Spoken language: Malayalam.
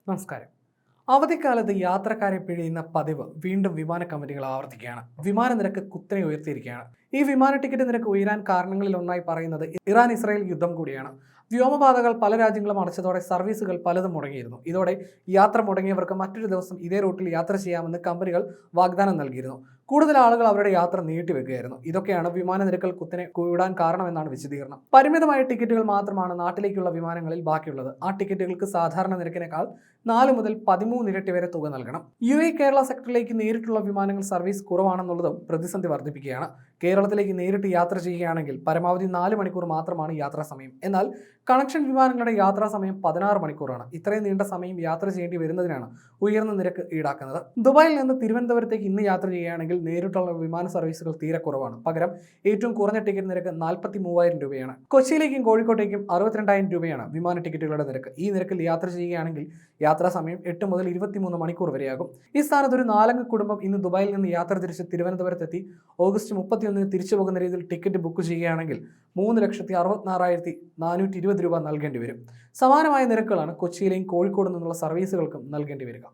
നമസ്കാരം. അവധിക്കാലത്ത് യാത്രക്കാരെ പിഴിയുന്ന പതിവ് വീണ്ടും വിമാന കമ്പനികൾ ആവർത്തിക്കുകയാണ്. വിമാന നിരക്ക് കുത്തനെ ഉയർത്തിയിരിക്കുകയാണ്. ഈ വിമാന ടിക്കറ്റ് നിരക്ക് ഉയരാൻ കാരണങ്ങളിൽ ഒന്നായി പറയുന്നത് ഇറാൻ ഇസ്രായേൽ യുദ്ധം കൂടിയാണ്. വ്യോമപാതകൾ പല രാജ്യങ്ങളും അടച്ചതോടെ സർവീസുകൾ പലതും മുടങ്ങിയിരുന്നു. ഇതോടെ യാത്ര മുടങ്ങിയവർക്ക് മറ്റൊരു ദിവസം ഇതേ റൂട്ടിൽ യാത്ര ചെയ്യാമെന്ന് കമ്പനികൾ വാഗ്ദാനം നൽകിയിരുന്നു. കൂടുതൽ ആളുകൾ അവരുടെ യാത്ര നീട്ടിവെക്കുകയായിരുന്നു. ഇതൊക്കെയാണ് വിമാന നിരക്കുകൾ കുത്തനെ കൂടാൻ കാരണമെന്നാണ് വിശദീകരണം. പരിമിതമായ ടിക്കറ്റുകൾ മാത്രമാണ് നാട്ടിലേക്കുള്ള വിമാനങ്ങളിൽ ബാക്കിയുള്ളത്. ആ ടിക്കറ്റുകൾക്ക് സാധാരണ നിരക്കിനേക്കാൾ 4 മുതൽ 13 ഇരട്ടി വരെ തുക നൽകണം. കേരള സെക്ടറിലേക്ക് നേരിട്ടുള്ള വിമാനങ്ങൾ സർവീസ് കുറവാണെന്നുള്ളതും പ്രതിസന്ധി വർദ്ധിപ്പിക്കുകയാണ്. കേരളത്തിലേക്ക് നേരിട്ട് യാത്ര ചെയ്യുകയാണെങ്കിൽ പരമാവധി 4 മണിക്കൂർ മാത്രമാണ് യാത്രാ സമയം. എന്നാൽ കണക്ഷൻ വിമാനങ്ങളുടെ യാത്രാ സമയം 16 മണിക്കൂറാണ്. ഇത്രയും നീണ്ട സമയം യാത്ര ചെയ്യേണ്ടി വരുന്നതിനാണ് ഉയർന്ന നിരക്ക് ഈടാക്കുന്നത്. ദുബായിൽ നിന്ന് തിരുവനന്തപുരത്തേക്ക് ഇന്ന് യാത്ര ചെയ്യുകയാണെങ്കിൽ നേരിട്ടുള്ള വിമാന സർവീസുകൾ തീരെ കുറവാണ്. പകരം ഏറ്റവും കുറഞ്ഞ ടിക്കറ്റ് നിരക്ക് 43,000 രൂപയാണ്. കൊച്ചിയിലേക്കും കോഴിക്കോട്ടേക്കും 62,000 രൂപയാണ് വിമാന ടിക്കറ്റുകളുടെ നിരക്ക്. ഈ നിരക്കിൽ യാത്ര ചെയ്യുകയാണെങ്കിൽ യാത്രാ സമയം 8 മുതൽ 23 മണിക്കൂർ വരെയാകും. ഈ സ്ഥാനത്ത് ഒരു 4-അംഗ കുടുംബം ഇന്ന് ദുബായിൽ നിന്ന് യാത്ര തിരിച്ച് തിരുവനന്തപുരത്തെത്തി ഓഗസ്റ്റ് 31 തിരിച്ചു പോകുന്ന രീതിയിൽ ടിക്കറ്റ് ബുക്ക് ചെയ്യുകയാണെങ്കിൽ 3,66,420 രൂപ നൽകേണ്ടി വരും. സമാനമായ നിരക്കുകളാണ് കൊച്ചിയിലെയും കോഴിക്കോട് നിന്നുള്ള സർവീസുകൾക്കും നൽകേണ്ടി വരിക.